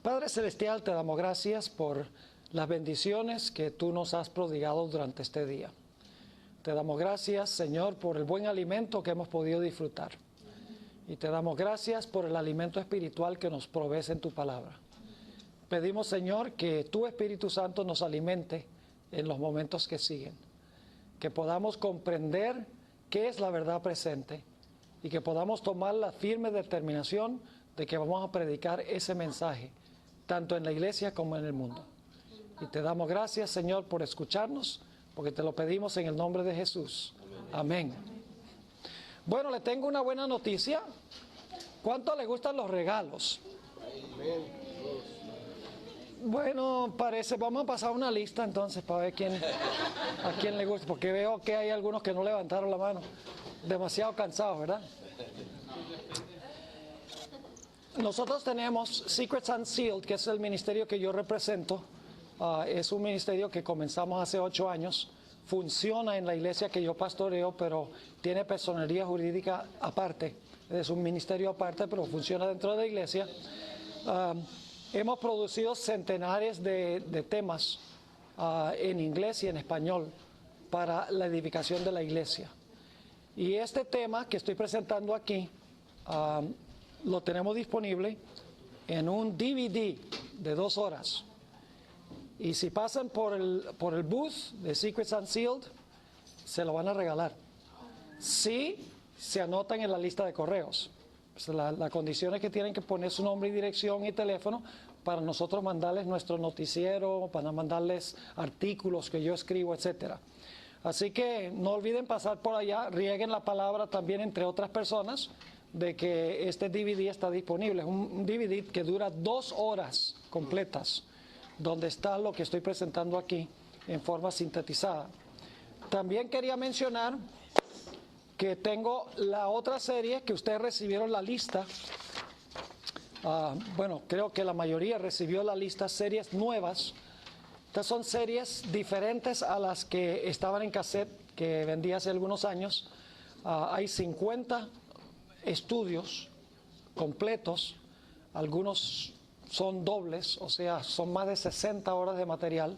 Padre Celestial, te damos gracias por las bendiciones que tú nos has prodigado durante este día. Te damos gracias, Señor, por el buen alimento que hemos podido disfrutar. Y te damos gracias por el alimento espiritual que nos provees en tu palabra. Pedimos, Señor, que tu Espíritu Santo nos alimente en los momentos que siguen. Que podamos comprender qué es la verdad presente y que podamos tomar la firme determinación de que vamos a predicar ese mensaje, tanto en la iglesia como en el mundo. Y te damos gracias, Señor, por escucharnos, porque te lo pedimos en el nombre de Jesús. Amén. Bueno, le tengo una buena noticia. ¿Cuánto le gustan los regalos? Bueno, parece, vamos a pasar una lista entonces para ver a quién le gusta, porque veo que hay algunos que no levantaron la mano. Demasiado cansados, ¿verdad? Nosotros tenemos Secrets Unsealed, que es el ministerio que yo represento. Es un ministerio que comenzamos hace 8 años. Funciona en la iglesia que yo pastoreo, pero tiene personería jurídica aparte. Es un ministerio aparte, pero funciona dentro de la iglesia. Hemos producido centenares de temas en inglés y en español para la edificación de la iglesia. Y este tema que estoy presentando aquí lo tenemos disponible en un DVD de 2 horas. Y si pasan por el booth de Secrets Unsealed, se lo van a regalar. Si se anotan en la lista de correos. Pues la condición es que tienen que poner su nombre y dirección y teléfono para nosotros mandarles nuestro noticiero, para mandarles artículos que yo escribo, etcétera. Así que no olviden pasar por allá, rieguen la palabra también entre otras personas de que este DVD está disponible. Es un DVD que dura 2 horas completas, donde está lo que estoy presentando aquí en forma sintetizada. También quería mencionar que tengo la otra serie que ustedes recibieron la lista. Bueno, creo que la mayoría recibió la lista, series nuevas. Estas son series diferentes a las que estaban en cassette que vendí hace algunos años. Hay 50 estudios completos, algunos son dobles, o sea, son más de 60 horas de material.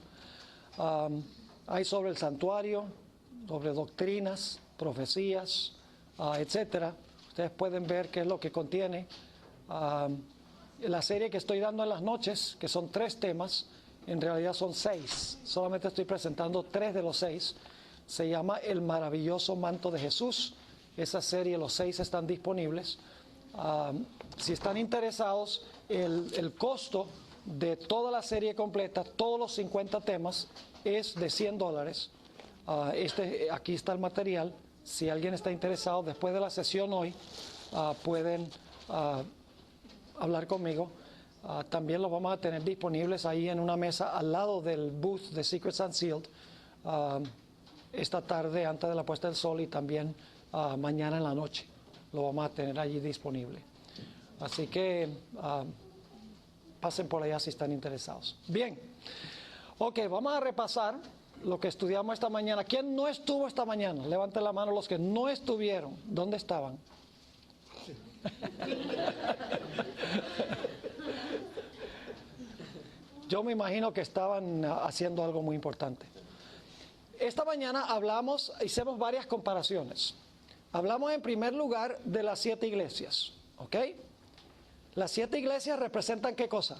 Hay sobre el santuario, sobre doctrinas, profecías, etcétera. Ustedes pueden ver qué es lo que contiene. La serie que estoy dando en las noches, que son 3 temas, en realidad son 6. Solamente estoy presentando 3 de los 6. Se llama El maravilloso manto de Jesús. Esa serie, los 6 están disponibles. Si están interesados, el costo de toda la serie completa, todos los 50 temas, es de $100. Aquí está el material. Si alguien está interesado, después de la sesión hoy, pueden hablar conmigo. También los vamos a tener disponibles ahí en una mesa al lado del booth de Secrets Unsealed esta tarde antes de la puesta del sol y también mañana en la noche. Lo vamos a tener allí disponible. Así que pasen por allá si están interesados. Bien. Ok, vamos a repasar lo que estudiamos esta mañana. ¿Quién no estuvo esta mañana? Levanten la mano los que no estuvieron. ¿Dónde estaban? Yo me imagino que estaban haciendo algo muy importante. Esta mañana hicimos varias comparaciones. Hablamos en primer lugar de las 7 iglesias, ¿ok? Las 7 iglesias representan ¿qué cosa?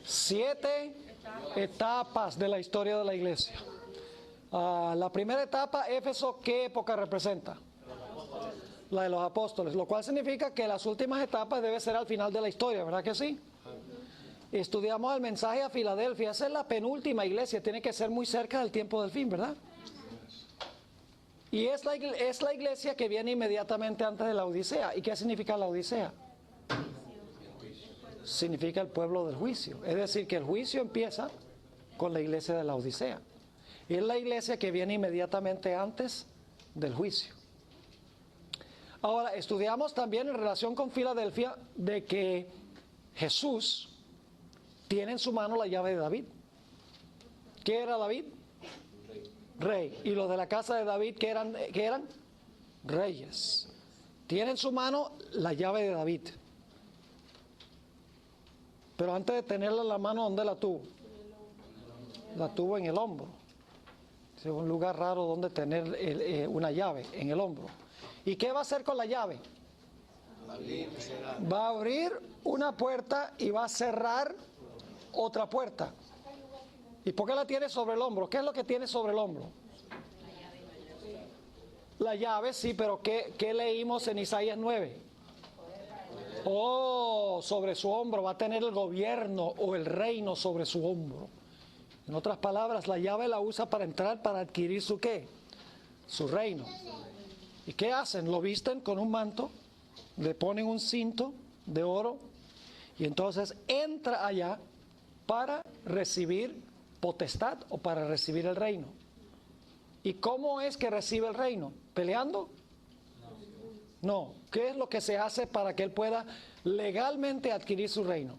7 etapas de la historia de la iglesia. La primera etapa, Éfeso, ¿qué época representa? La de los apóstoles, lo cual significa que las últimas etapas debe ser al final de la historia, ¿verdad que sí? Estudiamos el mensaje a Filadelfia, esa es la penúltima iglesia, tiene que ser muy cerca del tiempo del fin, ¿verdad? Y es la iglesia que viene inmediatamente antes de la Odisea. ¿Y qué significa la Odisea? Significa el pueblo del juicio. Es decir, que el juicio empieza con la iglesia de la Odisea. Es la iglesia que viene inmediatamente antes del juicio. Ahora, estudiamos también en relación con Filadelfia de que Jesús tiene en su mano la llave de David. ¿Qué era David? Rey. Y los de la casa de David, ¿qué eran? Reyes. Tiene en su mano la llave de David. Pero antes de tenerla en la mano, ¿dónde la tuvo? La tuvo en el hombro. Es un lugar raro donde tener una llave, en el hombro. ¿Y qué va a hacer con la llave? Va a abrir una puerta y va a cerrar otra puerta. ¿Y por qué la tiene sobre el hombro? ¿Qué es lo que tiene sobre el hombro? La llave, sí, pero ¿qué leímos en Isaías 9? Oh, sobre su hombro va a tener el gobierno o el reino sobre su hombro. En otras palabras, la llave la usa para entrar, para adquirir su ¿qué? Su reino. ¿Y qué hacen? Lo visten con un manto, le ponen un cinto de oro y entonces entra allá para recibir potestad o para recibir el reino. ¿Y cómo es que recibe el reino? ¿Peleando? No. ¿Qué es lo que se hace para que él pueda legalmente adquirir su reino?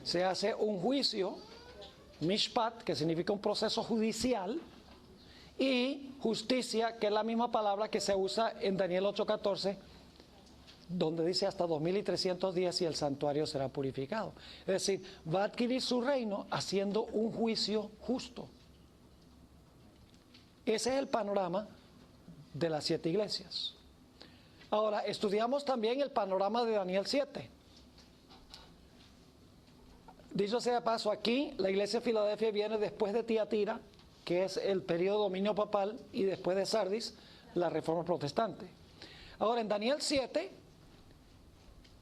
Se hace un juicio, mishpat, que significa un proceso judicial, y justicia, que es la misma palabra que se usa en Daniel 8:14, donde dice hasta 2300 días y el santuario será purificado. Es decir, va a adquirir su reino haciendo un juicio justo. Ese es el panorama de las 7 iglesias. Ahora, estudiamos también el panorama de Daniel 7. Dicho sea de paso, aquí la iglesia de Filadelfia viene después de Tiatira, que es el periodo de dominio papal, y después de Sardis, la reforma protestante. Ahora, en Daniel 7,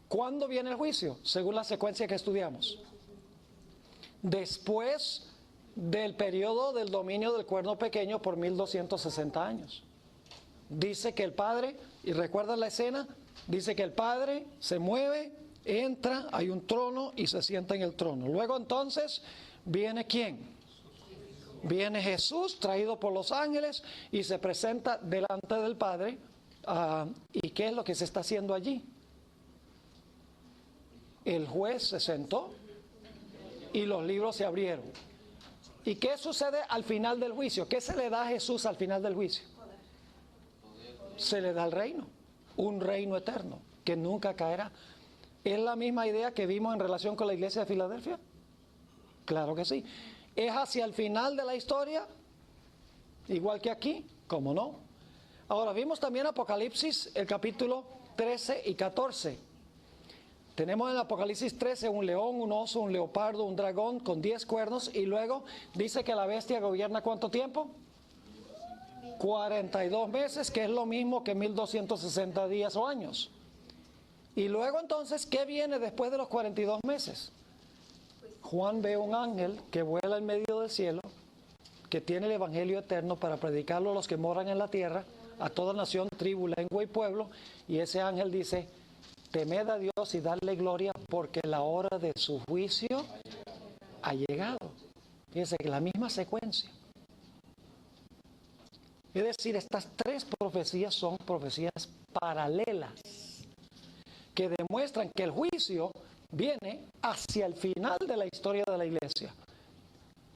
¿cuándo viene el juicio? Según la secuencia que estudiamos. Después del periodo del dominio del cuerno pequeño por 1260 años. Dice que el Padre, y recuerdan la escena, dice que el Padre se mueve, entra, hay un trono y se sienta en el trono. Luego entonces viene ¿quién? Viene Jesús traído por los ángeles y se presenta delante del Padre. ¿Y qué es lo que se está haciendo allí? El juez se sentó y los libros se abrieron. ¿Y qué sucede al final del juicio? ¿Qué se le da a Jesús al final del juicio? Se le da el reino, un reino eterno que nunca caerá. ¿Es la misma idea que vimos en relación con la iglesia de Filadelfia? Claro que sí. ¿Es hacia el final de la historia? Igual que aquí, ¿cómo no? Ahora, vimos también Apocalipsis, el capítulo 13 y 14. Tenemos en Apocalipsis 13 un león, un oso, un leopardo, un dragón con 10 cuernos, y luego dice que la bestia gobierna ¿cuánto tiempo? 42 meses, que es lo mismo que 1260 días o años. Y luego entonces, ¿qué viene después de los 42 meses? Juan ve un ángel que vuela en medio del cielo, que tiene el evangelio eterno para predicarlo a los que moran en la tierra, a toda nación, tribu, lengua y pueblo, y ese ángel dice: temed a Dios y darle gloria, porque la hora de su juicio ha llegado. Fíjense que la misma secuencia. Es decir, estas 3 profecías son profecías paralelas que demuestran que el juicio viene hacia el final de la historia de la iglesia.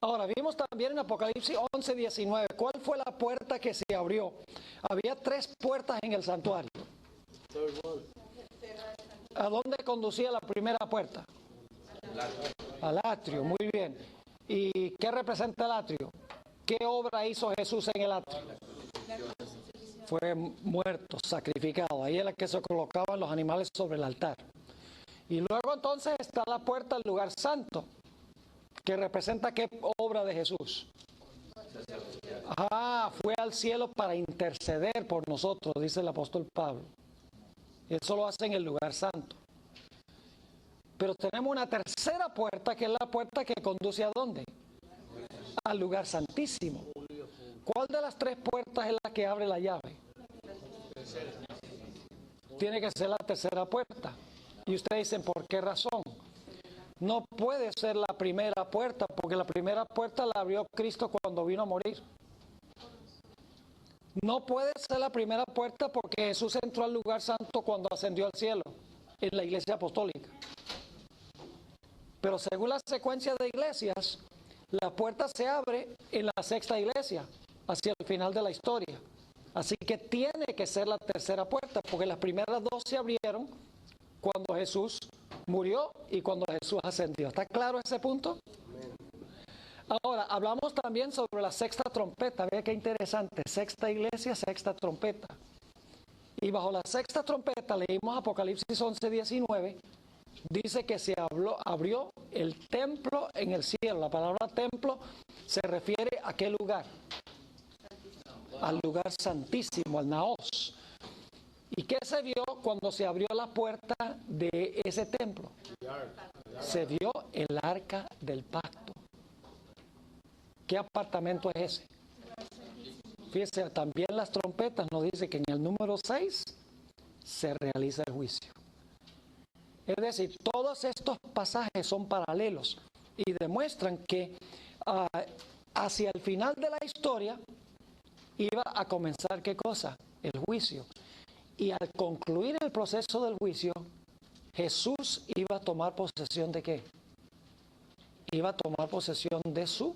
Ahora, vimos también en Apocalipsis 11:19, ¿cuál fue la puerta que se abrió? Había 3 puertas en el santuario. ¿A dónde conducía la primera puerta? Al atrio, muy bien. ¿Y qué representa el atrio? ¿Qué obra hizo Jesús en el atrio? Fue muerto, sacrificado. Ahí es la que se colocaban los animales sobre el altar. Y luego entonces está la puerta al lugar santo, que representa ¿qué obra de Jesús? Fue al cielo para interceder por nosotros, dice el apóstol Pablo. Eso lo hace en el lugar santo. Pero tenemos una tercera puerta, que es la puerta que conduce ¿a dónde? Al lugar santísimo. ¿Cuál de las 3 puertas es la que abre la llave? Tiene que ser la tercera puerta. Y ustedes dicen, ¿por qué razón? No puede ser la primera puerta, porque la primera puerta la abrió Cristo cuando vino a morir. No puede ser la primera puerta porque Jesús entró al lugar santo cuando ascendió al cielo, en la iglesia apostólica. Pero según la secuencia de iglesias, la puerta se abre en la 6ª iglesia, hacia el final de la historia. Así que tiene que ser la tercera puerta, porque las primeras 2 se abrieron cuando Jesús murió y cuando Jesús ascendió. ¿Está claro ese punto? Ahora, hablamos también sobre la sexta trompeta. Vea qué interesante. Sexta iglesia, sexta trompeta. Y bajo la sexta trompeta, leímos Apocalipsis 11:19, dice que se abrió el templo en el cielo. La palabra templo se refiere a qué lugar. Al lugar santísimo, al Naos. ¿Y qué se vio cuando se abrió la puerta de ese templo? Se vio el arca del pacto. ¿Qué apartamento es ese? Fíjese, también las trompetas nos dice que en el número 6 se realiza el juicio. Es decir, todos estos pasajes son paralelos y demuestran que hacia el final de la historia iba a comenzar ¿qué cosa? El juicio. Y al concluir el proceso del juicio, Jesús iba a tomar posesión ¿de qué? Iba a tomar posesión de su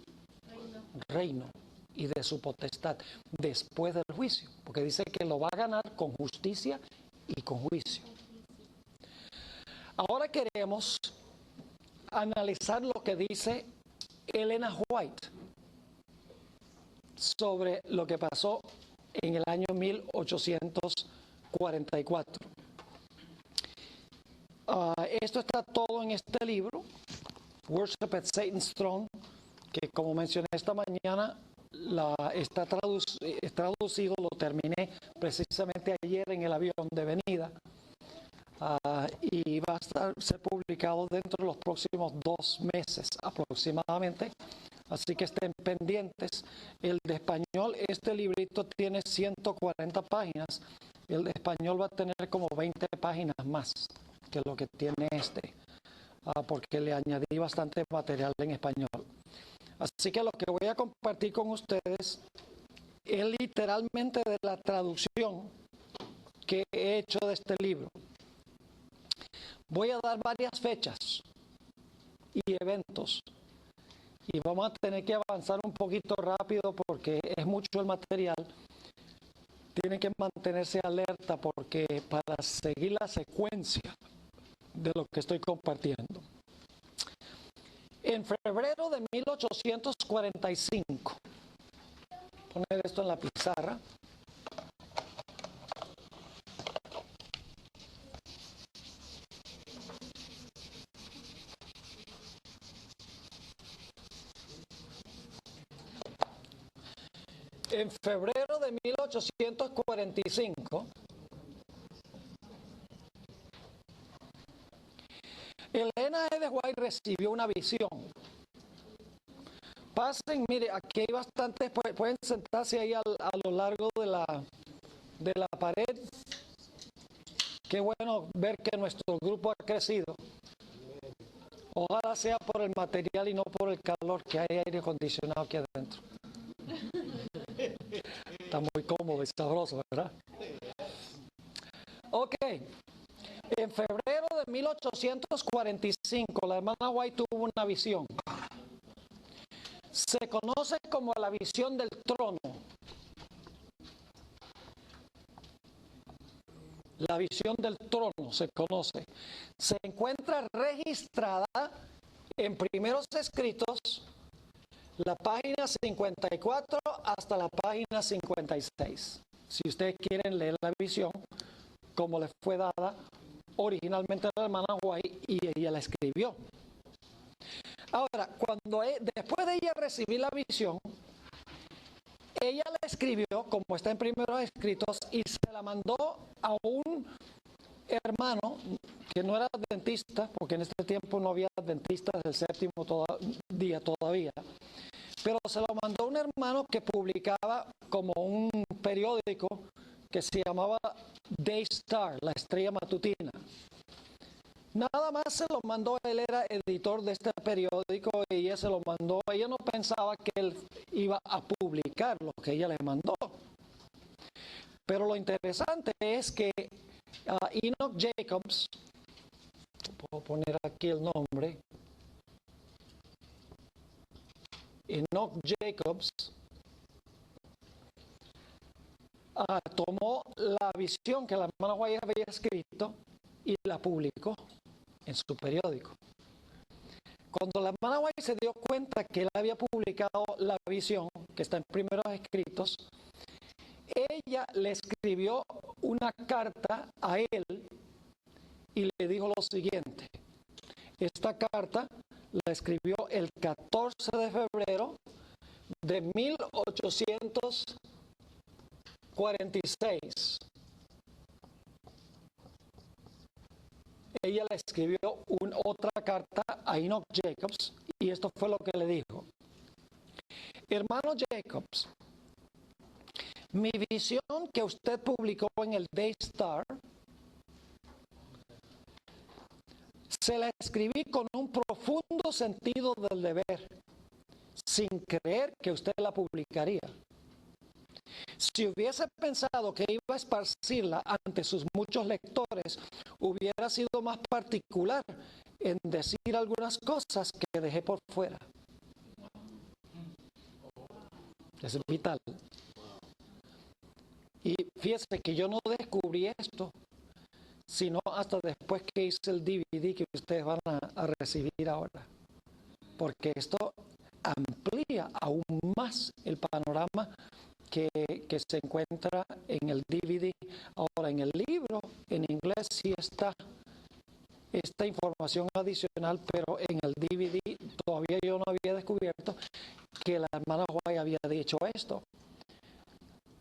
reino y de su potestad después del juicio, porque dice que lo va a ganar con justicia y con juicio. Ahora queremos analizar lo que dice Elena White sobre lo que pasó en el año 1844. Esto está todo en este libro, Worship at Satan's Throne, que como mencioné esta mañana, está traducido, lo terminé precisamente ayer en el avión de venida, y va a ser publicado dentro de los próximos 2 meses aproximadamente, así que estén pendientes. El de español, este librito tiene 140 páginas, el de español va a tener como 20 páginas más que lo que tiene este, porque le añadí bastante material en español. Así que lo que voy a compartir con ustedes es literalmente de la traducción que he hecho de este libro. Voy a dar varias fechas y eventos y vamos a tener que avanzar un poquito rápido porque es mucho el material. Tienen que mantenerse alerta porque para seguir la secuencia de lo que estoy compartiendo. En febrero de 1845, poner esto en la pizarra. En febrero de 1845, Elena G. White recibió una visión. Pasen, mire, aquí hay bastantes, pueden sentarse ahí a lo largo de la pared. Qué bueno ver que nuestro grupo ha crecido. Ojalá sea por el material y no por el calor, que hay aire acondicionado aquí adentro. Está muy cómodo y sabroso, ¿verdad? Ok. En febrero de 1845, la hermana White tuvo una visión. Se conoce como la visión del trono. La visión del trono se conoce. Se encuentra registrada en Primeros Escritos, la página 54 hasta la página 56. Si ustedes quieren leer la visión, como le fue dada originalmente a la hermana White y ella la escribió. Ahora, después de ella recibir la visión, ella la escribió, como está en Primeros Escritos, y se la mandó a un hermano que no era adventista, porque en este tiempo no había adventistas del séptimo día todavía, pero se lo mandó a un hermano que publicaba como un periódico que se llamaba Day Star, la estrella matutina. Nada más se lo mandó, él era editor de este periódico y ella se lo mandó. Ella no pensaba que él iba a publicar lo que ella le mandó. Pero lo interesante es que Enoch Jacobs, puedo poner aquí el nombre, Enoch Jacobs tomó la visión que la hermana White había escrito y la publicó. en su periódico. Cuando la hermana White se dio cuenta que él había publicado la visión, que está en Primeros Escritos, ella le escribió una carta a él y le dijo lo siguiente. Esta carta la escribió el 14 de febrero de 1846. Ella le escribió otra carta a Enoch Jacobs y esto fue lo que le dijo. Hermano Jacobs, mi visión que usted publicó en el Daystar se la escribí con un profundo sentido del deber, sin creer que usted la publicaría. Si hubiese pensado que iba a esparcirla ante sus muchos lectores, hubiera sido más particular en decir algunas cosas que dejé por fuera. Es vital. Y fíjese que yo no descubrí esto, sino hasta después que hice el DVD que ustedes van a recibir ahora. Porque esto amplía aún más el panorama que se encuentra en el DVD. Ahora, en el libro, en inglés, sí está esta información adicional, pero en el DVD todavía yo no había descubierto que la hermana White había dicho esto.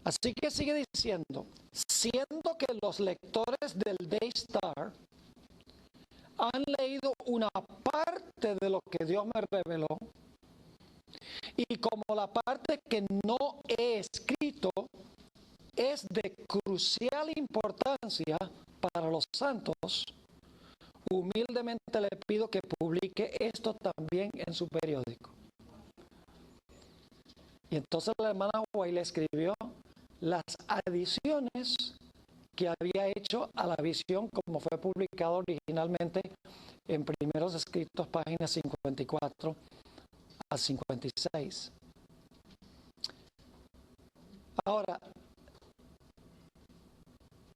Así que sigue diciendo, siendo que los lectores del Daystar han leído una parte de lo que Dios me reveló, y como la parte que no he escrito es de crucial importancia para los santos, humildemente le pido que publique esto también en su periódico. Y entonces la hermana White le escribió las adiciones que había hecho a la visión como fue publicado originalmente en Primeros Escritos, páginas 54 a 56. Ahora,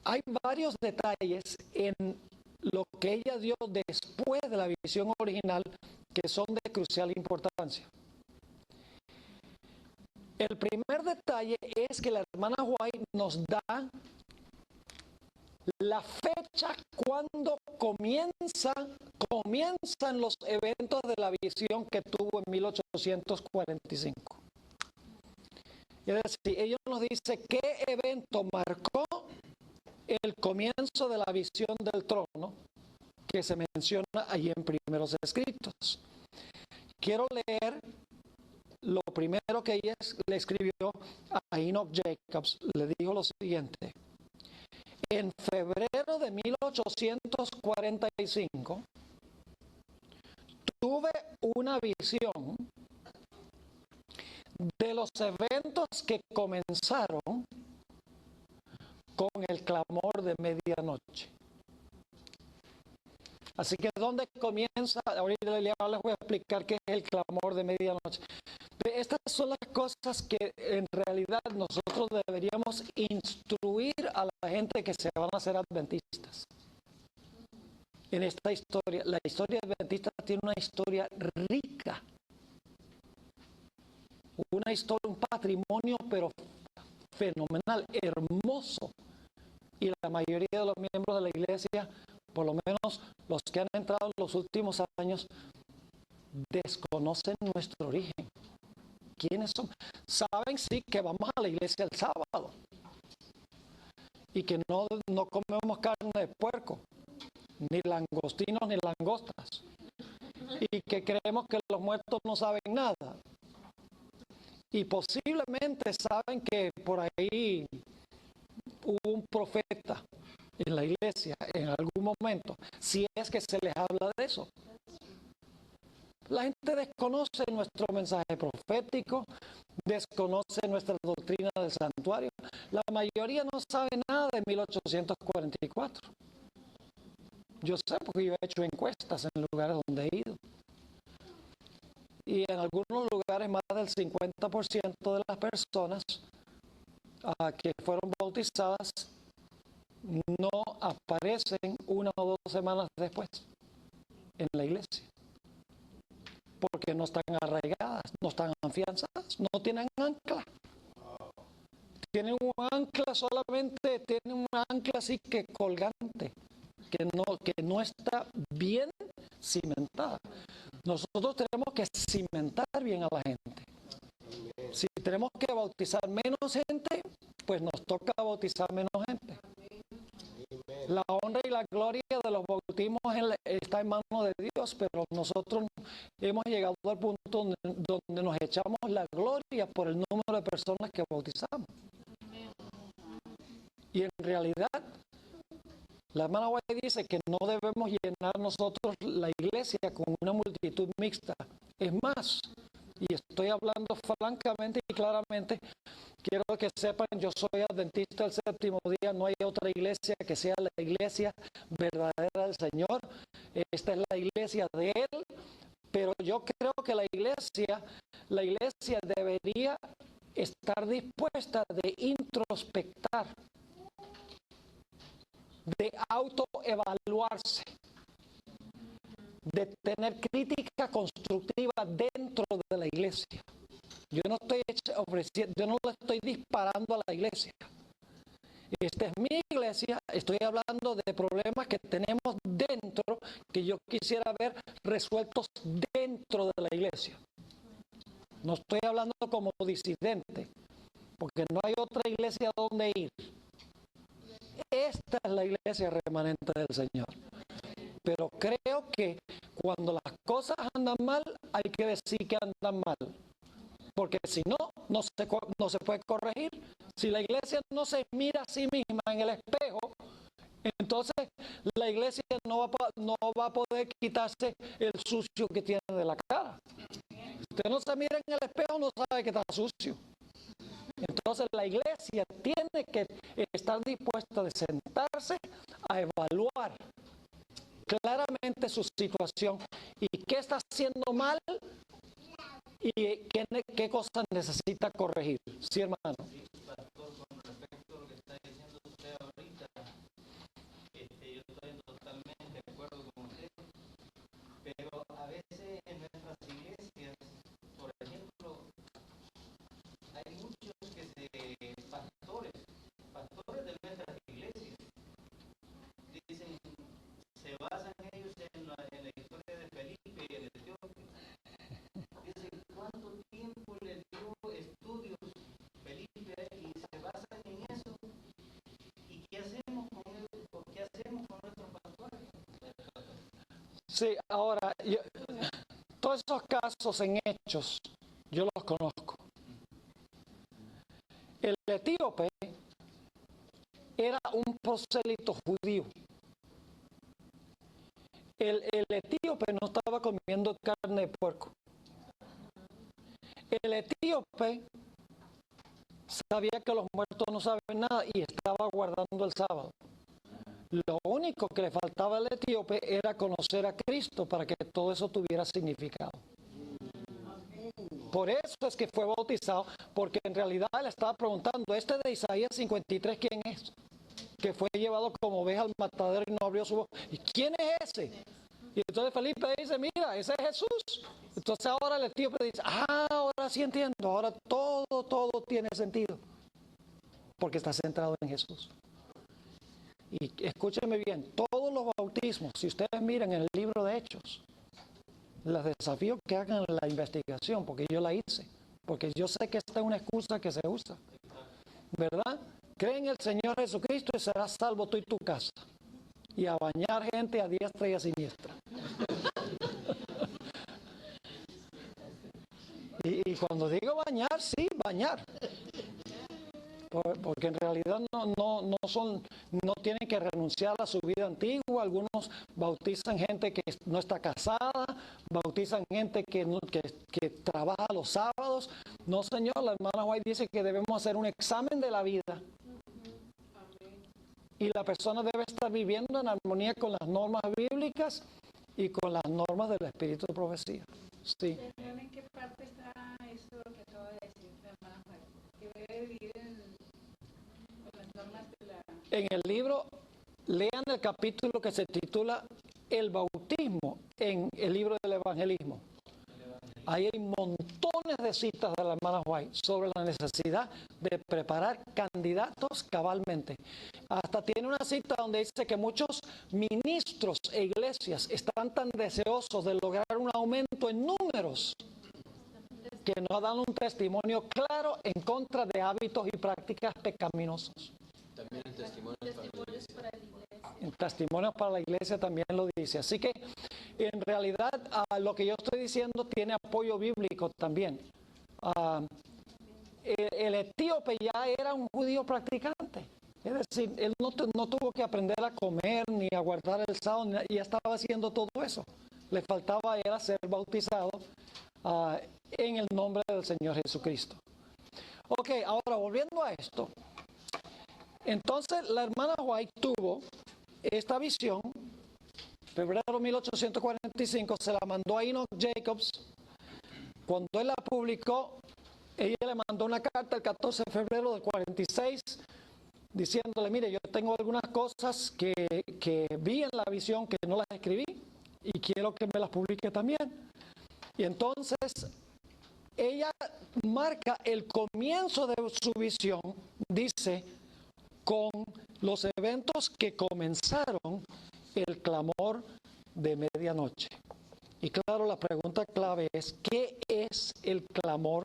hay varios detalles en lo que ella dio después de la visión original que son de crucial importancia. El primer detalle es que la hermana White nos da la fecha cuando comienzan los eventos de la visión que tuvo en 1845. Es decir, ella nos dice qué evento marcó el comienzo de la visión del trono que se menciona allí en Primeros Escritos. Quiero leer lo primero que ella le escribió a Enoch Jacobs. Le dijo lo siguiente: en febrero de 1845 tuve una visión de los eventos que comenzaron con el clamor de medianoche. Así que ¿dónde comienza? Ahorita les voy a explicar qué es el clamor de medianoche. Estas son las cosas que en realidad nosotros deberíamos instruir a la gente que se van a hacer adventistas. En esta historia, la historia adventista tiene una historia rica, una historia, un patrimonio, pero fenomenal, hermoso. Y la mayoría de los miembros de la iglesia, por lo menos los que han entrado en los últimos años, desconocen nuestro origen. ¿Quiénes son? Saben sí que vamos a la iglesia el sábado y que no comemos carne de puerco, ni langostinos ni langostas, y que creemos que los muertos no saben nada. Y posiblemente saben que por ahí hubo un profeta en la iglesia en algún momento, si es que se les habla de eso. La gente desconoce nuestro mensaje profético, desconoce nuestra doctrina del santuario. La mayoría no sabe nada de 1844. Yo sé porque yo he hecho encuestas en lugares donde he ido. Y en algunos lugares más del 50% de las personas que fueron bautizadas no aparecen una o dos semanas después. en la iglesia, porque no están arraigadas, no están afianzadas, no tienen ancla. Tienen un ancla solamente, tienen un ancla así que colgante, que no está bien cimentada. Nosotros tenemos que cimentar bien a la gente. Si tenemos que bautizar menos gente, pues nos toca bautizar menos gente. La honra y la gloria de los bautismos está en manos de Dios, pero nosotros hemos llegado al punto donde nos echamos la gloria por el número de personas que bautizamos. Y en realidad, la hermana White dice que no debemos llenar nosotros la iglesia con una multitud mixta. Es más, y estoy hablando francamente y claramente, quiero que sepan, yo soy adventista del séptimo día, no hay otra iglesia que sea la iglesia verdadera del Señor. Esta es la iglesia de Él, pero yo creo que la iglesia debería estar dispuesta de introspectar, de autoevaluarse, de tener crítica constructiva dentro de la iglesia. Yo no le estoy disparando a la iglesia. Esta es mi iglesia, estoy hablando de problemas que tenemos dentro, que yo quisiera ver resueltos dentro de la iglesia. No estoy hablando como disidente, porque no hay otra iglesia donde ir. Esta es la iglesia remanente del Señor. Pero creo que cuando las cosas andan mal, hay que decir que andan mal. Porque si no, no se puede corregir. Si la iglesia no se mira a sí misma en el espejo, entonces la iglesia no va a poder quitarse el sucio que tiene de la cara. Si usted no se mira en el espejo, no sabe que está sucio. Entonces la iglesia tiene que estar dispuesta de sentarse a evaluar claramente su situación y qué está haciendo mal y qué cosas necesita corregir. Sí, hermano. Sí, pastor, con respecto a lo que está diciendo usted ahorita, yo estoy totalmente de acuerdo con usted, pero a veces en nuestras iglesias, por ejemplo, hay muchos pastores de nuestras iglesias, dicen, se basan ellos en la historia de Felipe y el etíope. Dicen, ¿cuánto tiempo le dio estudios Felipe a él? Y se basan en eso. ¿Y qué hacemos con él? ¿Qué hacemos con nuestros pastores? Sí, ahora, todos esos casos en hechos, yo los conozco. El etíope era un prosélito judío. El etíope no estaba comiendo carne de puerco. El etíope sabía que los muertos no saben nada y estaba guardando el sábado. Lo único que le faltaba al etíope era conocer a Cristo para que todo eso tuviera significado. Por eso es que fue bautizado, porque en realidad le estaba preguntando, este de Isaías 53, ¿quién es? Que fue llevado como oveja al matadero y no abrió su boca. ¿Y quién es ese? Y entonces Felipe dice, mira, ese es Jesús. Entonces ahora el etíope dice, ahora sí entiendo, ahora todo tiene sentido. Porque está centrado en Jesús. Y escúchenme bien, todos los bautismos, si ustedes miran en el libro de Hechos, les desafío que hagan la investigación, porque yo la hice. Porque yo sé que esta es una excusa que se usa. ¿Verdad? Cree en el Señor Jesucristo y serás salvo tú y tu casa. Y a bañar gente a diestra y a siniestra. y cuando digo bañar, sí, bañar. Porque en realidad no tienen que renunciar a su vida antigua. Algunos bautizan gente que no está casada, bautizan gente que trabaja los sábados. No, señor, la hermana White dice que debemos hacer un examen de la vida. Y la persona debe estar viviendo en armonía con las normas bíblicas y con las normas del espíritu de profecía. Sí. ¿En qué parte está eso que acaba de decir la hermana White? Que debe vivir con las normas de la... En el libro, lean el capítulo que se titula el bautismo en el libro del evangelismo. Ahí hay montones de citas de la hermana White sobre la necesidad de preparar candidatos cabalmente. Hasta tiene una cita donde dice que muchos ministros e iglesias están tan deseosos de lograr un aumento en números que no dan un testimonio claro en contra de hábitos y prácticas pecaminosos. También en testimonios para la iglesia. En testimonios para la iglesia también lo dice. Así que en realidad lo que yo estoy diciendo tiene apoyo bíblico también. El etíope ya era un judío practicante. Es decir, él no tuvo que aprender a comer ni a guardar el sábado, ya estaba haciendo todo eso. Le faltaba era ser bautizado en el nombre del Señor Jesucristo. Ok, ahora volviendo a esto. Entonces la hermana White tuvo esta visión, febrero de 1845, se la mandó a Enoch Jacobs. Cuando él la publicó, ella le mandó una carta el 14 de febrero del 46, diciéndole, mire, yo tengo algunas cosas que vi en la visión que no las escribí y quiero que me las publique también. Y entonces ella marca el comienzo de su visión, dice, con los eventos que comenzaron el clamor de medianoche. Y claro, la pregunta clave es, ¿qué es el clamor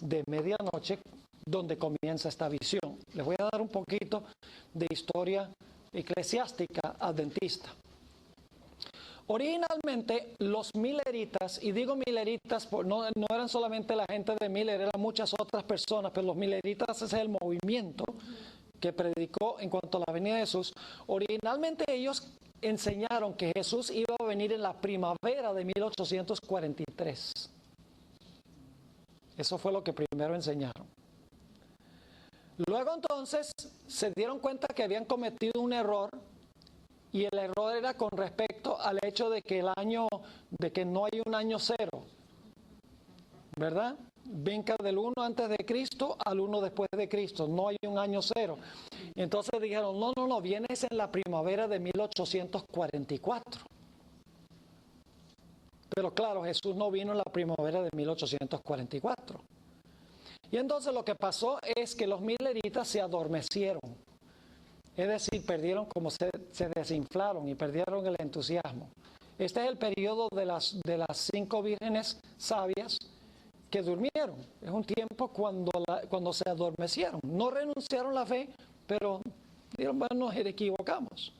de medianoche donde comienza esta visión? Les voy a dar un poquito de historia eclesiástica adventista. Originalmente los mileritas, y digo mileritas, no eran solamente la gente de Miller, eran muchas otras personas, pero los mileritas es el movimiento que predicó en cuanto a la venida de Jesús. Originalmente ellos enseñaron que Jesús iba a venir en la primavera de 1843. Eso fue lo que primero enseñaron. Luego entonces se dieron cuenta que habían cometido un error, y el error era con respecto al hecho de que que no hay un año cero, ¿verdad? Venga del 1 antes de Cristo al 1 después de Cristo, no hay un año cero. Entonces dijeron, no, vienes en la primavera de 1844. Pero claro, Jesús no vino en la primavera de 1844. Y entonces lo que pasó es que los mileritas se adormecieron. Es decir, perdieron, como se desinflaron y perdieron el entusiasmo. Este es el periodo de las 5 vírgenes sabias que durmieron. Es un tiempo cuando se adormecieron. No renunciaron a la fe, pero dijeron, bueno, nos equivocamos.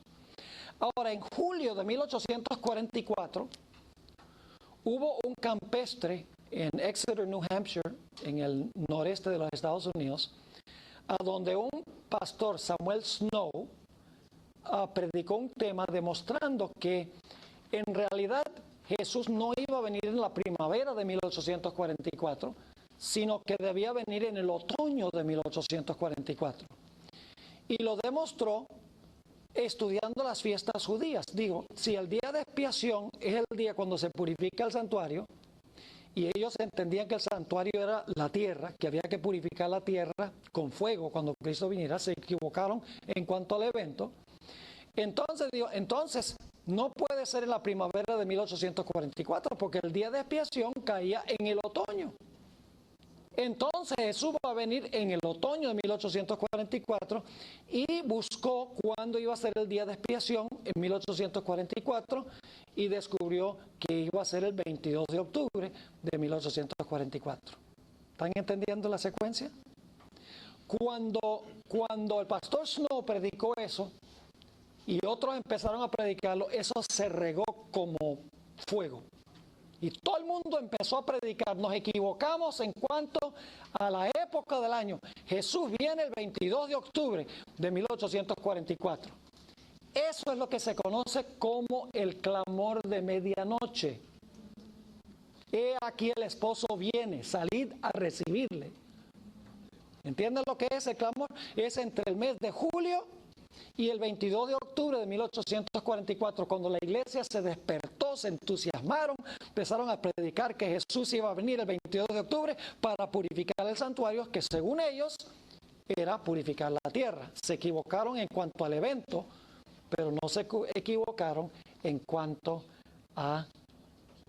Ahora, en julio de 1844, hubo un campestre en Exeter, New Hampshire, en el noreste de los Estados Unidos, a donde un pastor, Samuel Snow, predicó un tema demostrando que en realidad Jesús no iba a venir en la primavera de 1844, sino que debía venir en el otoño de 1844. Y lo demostró estudiando las fiestas judías. Digo, si el día de expiación es el día cuando se purifica el santuario, y ellos entendían que el santuario era la tierra, que había que purificar la tierra con fuego cuando Cristo viniera, se equivocaron en cuanto al evento. Entonces no puede ser en la primavera de 1844, porque el día de expiación caía en el otoño. Entonces Jesús va a venir en el otoño de 1844 y buscó cuándo iba a ser el día de expiación en 1844 y descubrió que iba a ser el 22 de octubre de 1844. ¿Están entendiendo la secuencia? Cuando el pastor Snow predicó eso y otros empezaron a predicarlo, eso se regó como fuego. Y todo el mundo empezó a predicar. Nos equivocamos en cuanto a la época del año. Jesús viene el 22 de octubre de 1844. Eso es lo que se conoce como el clamor de medianoche. He aquí el esposo viene, salid a recibirle. ¿Entienden lo que es el clamor? Es entre el mes de julio y el 22 de octubre de 1844, cuando la iglesia se despertó, se entusiasmaron, empezaron a predicar que Jesús iba a venir el 22 de octubre para purificar el santuario, que según ellos era purificar la tierra. Se equivocaron en cuanto al evento, pero no se equivocaron en cuanto a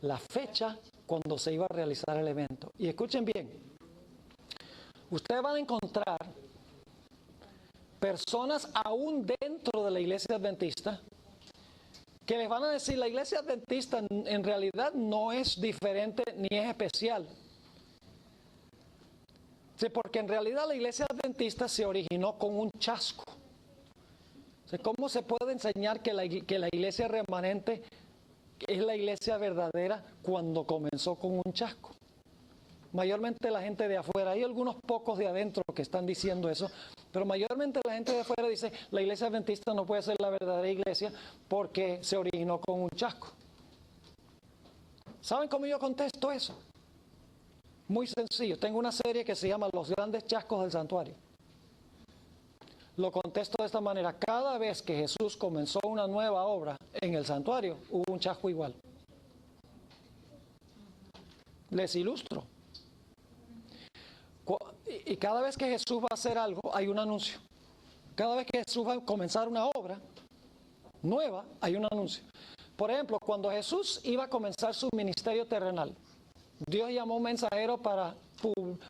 la fecha cuando se iba a realizar el evento. Y escuchen bien, ustedes van a encontrar personas aún dentro de la iglesia adventista que les van a decir, la iglesia adventista en realidad no es diferente ni es especial. Sí, porque en realidad la iglesia adventista se originó con un chasco. Sí, ¿cómo se puede enseñar que la iglesia remanente es la iglesia verdadera cuando comenzó con un chasco? Mayormente la gente de afuera, hay algunos pocos de adentro que están diciendo eso, pero mayormente la gente de afuera dice, la iglesia adventista no puede ser la verdadera iglesia porque se originó con un chasco. ¿Saben cómo yo contesto eso? Muy sencillo, tengo una serie que se llama Los grandes chascos del santuario. Lo contesto de esta manera, cada vez que Jesús comenzó una nueva obra en el santuario, hubo un chasco igual. Les ilustro. Y cada vez que Jesús va a hacer algo, hay un anuncio. Cada vez que Jesús va a comenzar una obra nueva, hay un anuncio. Por ejemplo, cuando Jesús iba a comenzar su ministerio terrenal, Dios llamó a un mensajero para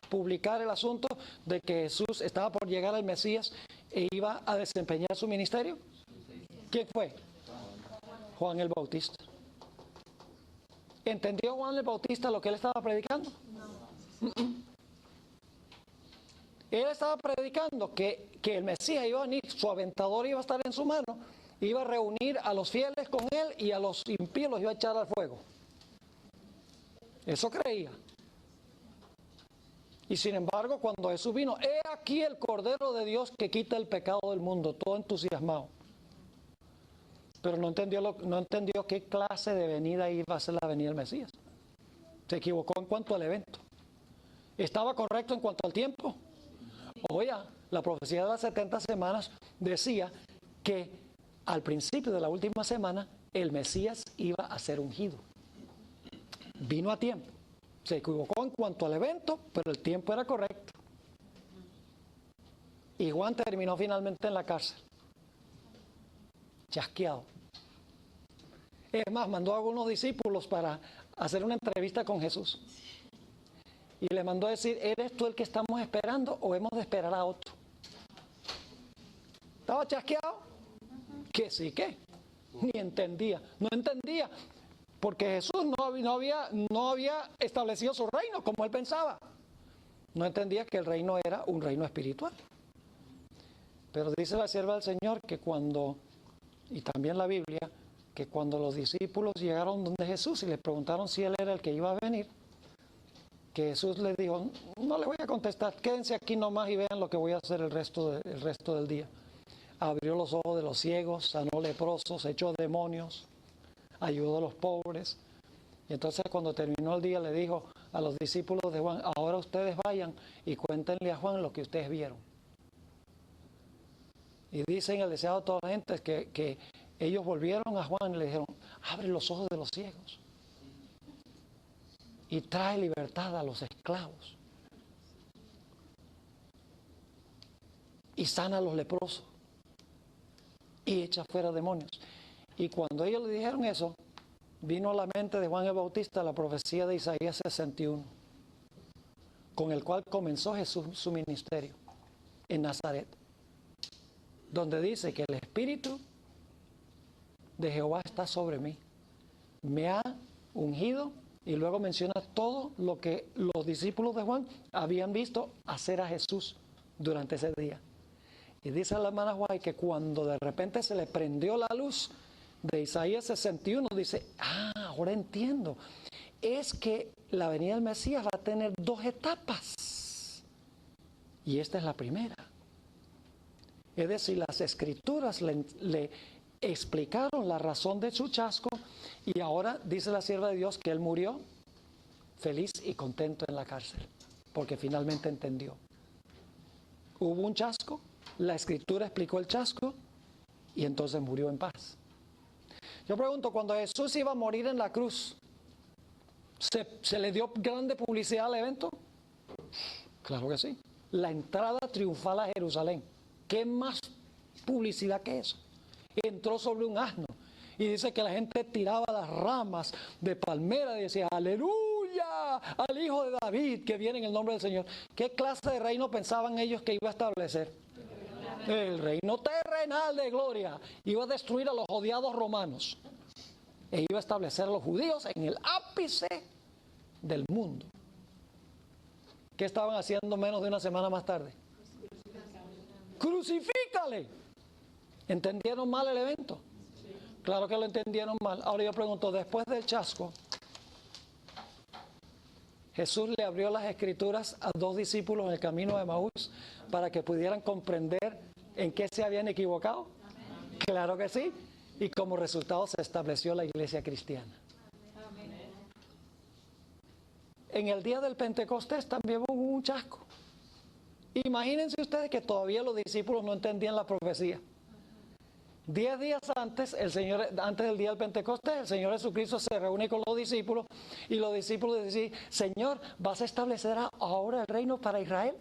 publicar el asunto de que Jesús estaba por llegar al Mesías e iba a desempeñar su ministerio. ¿Quién fue? Juan el Bautista. ¿Entendió Juan el Bautista lo que él estaba predicando? No. Él estaba predicando que el Mesías iba a venir, su aventador iba a estar en su mano, iba a reunir a los fieles con él y a los impíos los iba a echar al fuego. Eso creía. Y sin embargo, cuando Jesús vino, he aquí el Cordero de Dios que quita el pecado del mundo, todo entusiasmado. Pero no entendió qué clase de venida iba a ser la venida del Mesías. Se equivocó en cuanto al evento. ¿Estaba correcto en cuanto al tiempo? Oye, la profecía de las 70 semanas decía que al principio de la última semana el Mesías iba a ser ungido. Vino a tiempo. Se equivocó en cuanto al evento, pero el tiempo era correcto. Y Juan terminó finalmente en la cárcel. Chasqueado. Es más, mandó a algunos discípulos para hacer una entrevista con Jesús. Y le mandó a decir, ¿eres tú el que estamos esperando o hemos de esperar a otro? ¿Estaba chasqueado? Que sí, que. Ni entendía. No entendía. Porque Jesús no había establecido su reino como él pensaba. No entendía que el reino era un reino espiritual. Pero dice la sierva del Señor que cuando, y también la Biblia, que cuando los discípulos llegaron donde Jesús y le preguntaron si él era el que iba a venir, que Jesús les dijo, no le voy a contestar, quédense aquí nomás y vean lo que voy a hacer el resto del día. Abrió los ojos de los ciegos, sanó leprosos, echó demonios, ayudó a los pobres. Y entonces cuando terminó el día le dijo a los discípulos de Juan, ahora ustedes vayan y cuéntenle a Juan lo que ustedes vieron. Y dicen el deseado de toda la gente que ellos volvieron a Juan y le dijeron, abre los ojos de los ciegos y trae libertad a los esclavos y sana a los leprosos y echa fuera demonios. Y cuando ellos le dijeron eso, vino a la mente de Juan el Bautista la profecía de Isaías 61, con el cual comenzó Jesús su ministerio en Nazaret, donde dice que el Espíritu de Jehová está sobre mí, me ha ungido, y luego menciona todo lo que los discípulos de Juan habían visto hacer a Jesús durante ese día. Y dice la hermana White que cuando de repente se le prendió la luz de Isaías 61, dice, ahora entiendo, es que la venida del Mesías va a tener dos etapas, y esta es la primera. Es decir, las escrituras le explicaron la razón de su chasco, y ahora dice la sierva de Dios que él murió feliz y contento en la cárcel, porque finalmente entendió. Hubo un chasco, la escritura explicó el chasco, y entonces murió en paz. Yo pregunto, cuando Jesús iba a morir en la cruz, ¿se le dio grande publicidad al evento? Claro que sí. La entrada triunfal a Jerusalén. ¿Qué más publicidad que eso? Entró sobre un asno. Y dice que la gente tiraba las ramas de palmera y decía, aleluya, al Hijo de David que viene en el nombre del Señor. ¿Qué clase de reino pensaban ellos que iba a establecer? El reino terrenal de gloria. Iba a destruir a los odiados romanos. E iba a establecer a los judíos en el ápice del mundo. ¿Qué estaban haciendo menos de una semana más tarde? ¡Crucifícale! ¿Entendieron mal el evento? Claro que lo entendieron mal. Ahora yo pregunto, después del chasco, Jesús le abrió las escrituras a 2 discípulos en el camino de Emaús para que pudieran comprender en qué se habían equivocado. Claro que sí. Y como resultado se estableció la iglesia cristiana. En el día del Pentecostés también hubo un chasco. Imagínense ustedes que todavía los discípulos no entendían la profecía. 10 días antes, antes del día del Pentecostés, el Señor Jesucristo se reúne con los discípulos y los discípulos decían, Señor, ¿vas a establecer ahora el reino para Israel?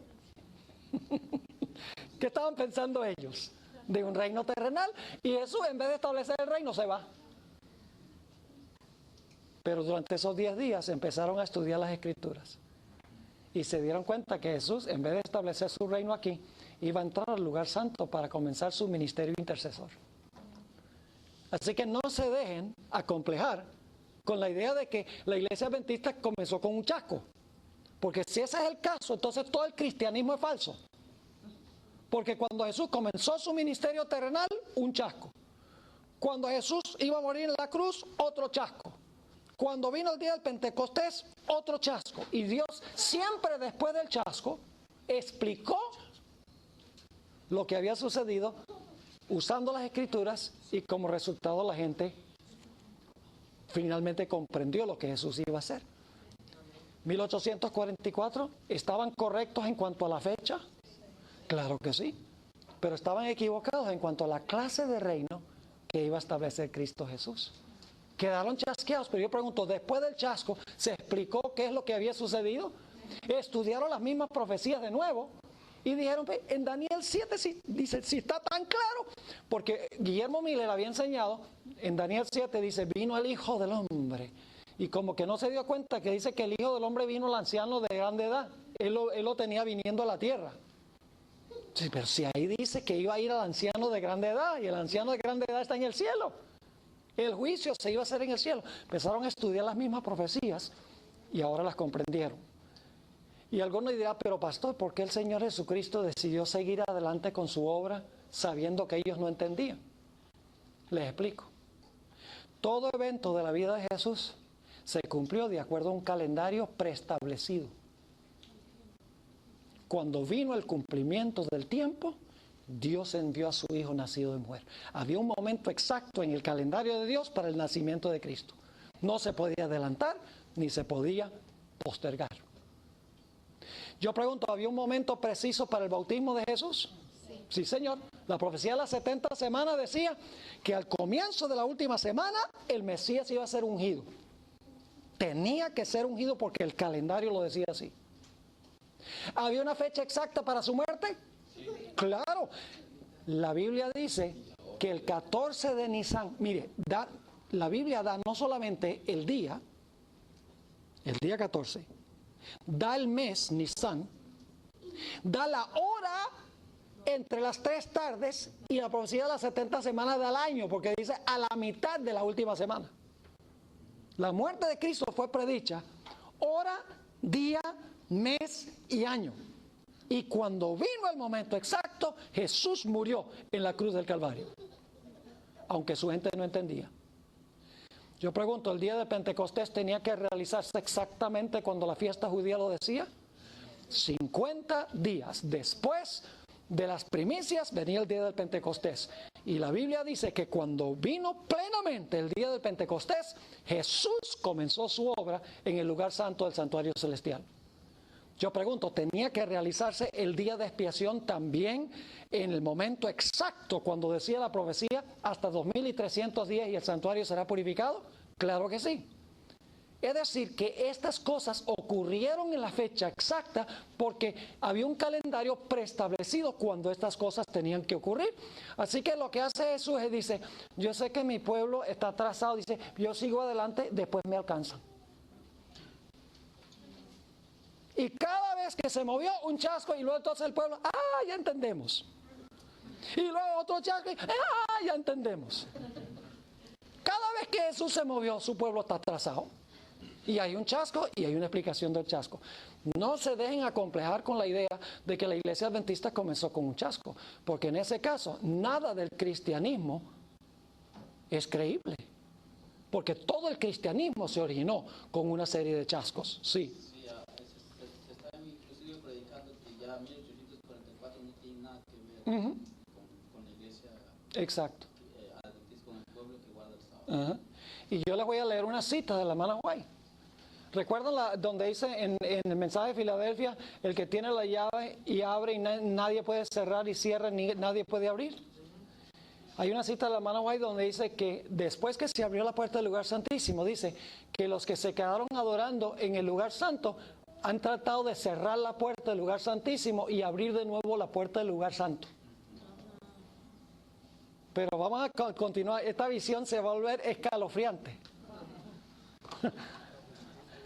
¿Qué estaban pensando ellos? De un reino terrenal, y Jesús, en vez de establecer el reino, se va. Pero durante esos 10 días empezaron a estudiar las escrituras y se dieron cuenta que Jesús, en vez de establecer su reino aquí, iba a entrar al lugar santo para comenzar su ministerio intercesor. Así que no se dejen acomplejar con la idea de que la iglesia adventista comenzó con un chasco, porque si ese es el caso, entonces todo el cristianismo es falso. Porque cuando Jesús comenzó su ministerio terrenal, un chasco. Cuando Jesús iba a morir en la cruz, otro chasco. Cuando vino el día del Pentecostés, otro chasco. Y Dios siempre después del chasco explicó lo que había sucedido usando las escrituras, y como resultado la gente finalmente comprendió lo que Jesús iba a hacer. 1844, ¿estaban correctos en cuanto a la fecha? Claro que sí, pero estaban equivocados en cuanto a la clase de reino que iba a establecer Cristo Jesús. Quedaron chasqueados, pero yo pregunto, después del chasco, ¿se explicó qué es lo que había sucedido? Estudiaron las mismas profecías de nuevo y dijeron, en Daniel 7 dice, si está tan claro, porque Guillermo Miller había enseñado, en Daniel 7 dice, vino el Hijo del Hombre, y como que no se dio cuenta que dice que el Hijo del Hombre vino el anciano de grande edad, él lo tenía viniendo a la tierra. Sí, pero si ahí dice que iba a ir al anciano de grande edad, y el anciano de grande edad está en el cielo, el juicio se iba a hacer en el cielo. Empezaron a estudiar las mismas profecías y ahora las comprendieron. Y algunos dirán, pero pastor, ¿por qué el Señor Jesucristo decidió seguir adelante con su obra sabiendo que ellos no entendían? Les explico. Todo evento de la vida de Jesús se cumplió de acuerdo a un calendario preestablecido. Cuando vino el cumplimiento del tiempo, Dios envió a su Hijo nacido de mujer. Había un momento exacto en el calendario de Dios para el nacimiento de Cristo. No se podía adelantar ni se podía postergar. Yo pregunto, ¿había un momento preciso para el bautismo de Jesús? Sí, Señor. La profecía de las 70 semanas decía que al comienzo de la última semana el Mesías iba a ser ungido. Tenía que ser ungido porque el calendario lo decía así. ¿Había una fecha exacta para su muerte? Sí. Claro. La Biblia dice que el 14 de Nisan, mire, la Biblia da no solamente el día 14, da el mes Nisan, da la hora entre las 3 tardes y la profecía de las 70 semanas del año, porque dice a la mitad de la última semana. La muerte de Cristo fue predicha hora, día, mes y año. Y cuando vino el momento exacto, Jesús murió en la cruz del Calvario, aunque su gente no entendía. Yo pregunto, ¿el día de Pentecostés tenía que realizarse exactamente cuando la fiesta judía lo decía? 50 días después de las primicias venía el día del Pentecostés. Y la Biblia dice que cuando vino plenamente el día del Pentecostés, Jesús comenzó su obra en el lugar santo del santuario celestial. Yo pregunto, ¿tenía que realizarse el día de expiación también en el momento exacto cuando decía la profecía hasta 2300 días y el santuario será purificado? Claro que sí. Es decir, que estas cosas ocurrieron en la fecha exacta porque había un calendario preestablecido cuando estas cosas tenían que ocurrir. Así que lo que hace Jesús es, dice, yo sé que mi pueblo está atrasado, dice, yo sigo adelante, después me alcanzan. Y cada vez que se movió un chasco y luego entonces el pueblo, ya entendemos. Y luego otro chasco, ya entendemos. Cada vez que Jesús se movió, su pueblo está atrasado. Y hay un chasco y hay una explicación del chasco. No se dejen acomplejar con la idea de que la iglesia adventista comenzó con un chasco, porque en ese caso nada del cristianismo es creíble, porque todo el cristianismo se originó con una serie de chascos. Sí. Sí, se está inclusive predicando que ya 1844 no tiene nada que ver con la iglesia Exacto. adventista, con el pueblo que guarda el sábado. Y yo les voy a leer una cita de la hermana White. ¿Recuerdan donde dice en el mensaje de Filadelfia, el que tiene la llave y abre y nadie puede cerrar y cierra, ni nadie puede abrir? Hay una cita de la hermana White donde dice que después que se abrió la puerta del lugar santísimo, dice que los que se quedaron adorando en el lugar santo han tratado de cerrar la puerta del lugar santísimo y abrir de nuevo la puerta del lugar santo. Pero vamos a continuar, esta visión se va a volver escalofriante.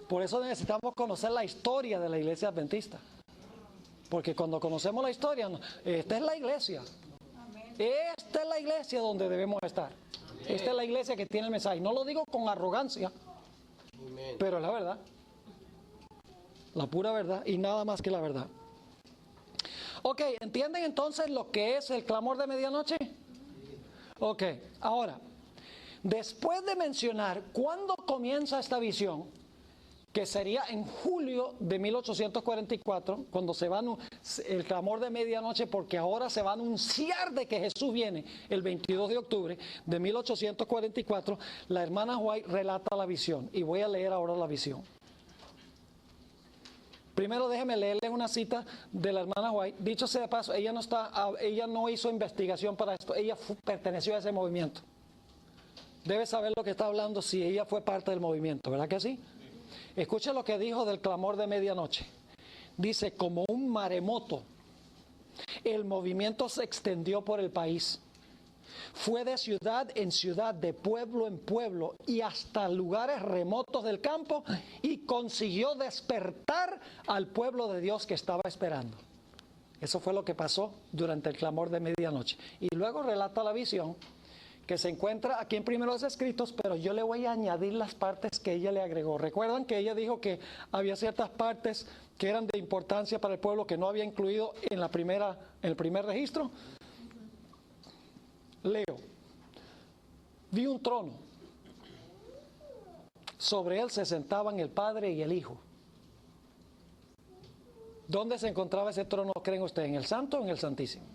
Por eso necesitamos conocer la historia de la iglesia adventista. Porque cuando conocemos la historia, esta es la iglesia. Esta es la iglesia donde debemos estar. Esta es la iglesia que tiene el mensaje. No lo digo con arrogancia, pero es la verdad. La pura verdad y nada más que la verdad. Ok, ¿entienden entonces lo que es el clamor de medianoche? Ok, ahora, después de mencionar cuándo comienza esta visión, que sería en julio de 1844, cuando se va el clamor de medianoche, porque ahora se va a anunciar de que Jesús viene el 22 de octubre de 1844, la hermana White relata la visión, y voy a leer ahora la visión. Primero déjeme leerles una cita de la hermana White. Dicho sea de paso, ella no hizo investigación para esto, ella perteneció a ese movimiento. Debe saber lo que está hablando si ella fue parte del movimiento, ¿verdad que sí? Escuche lo que dijo del clamor de medianoche. Dice, como un maremoto, el movimiento se extendió por el país. Fue de ciudad en ciudad, de pueblo en pueblo y hasta lugares remotos del campo y consiguió despertar al pueblo de Dios que estaba esperando. Eso fue lo que pasó durante el clamor de medianoche. Y luego relata la visión que se encuentra aquí en Primeros Escritos, pero yo le voy a añadir las partes que ella le agregó. ¿Recuerdan que ella dijo que había ciertas partes que eran de importancia para el pueblo que no había incluido en el primer registro? Leo. Vi un trono. Sobre él se sentaban el Padre y el Hijo. ¿Dónde se encontraba ese trono, creen ustedes? ¿En el Santo o en el Santísimo?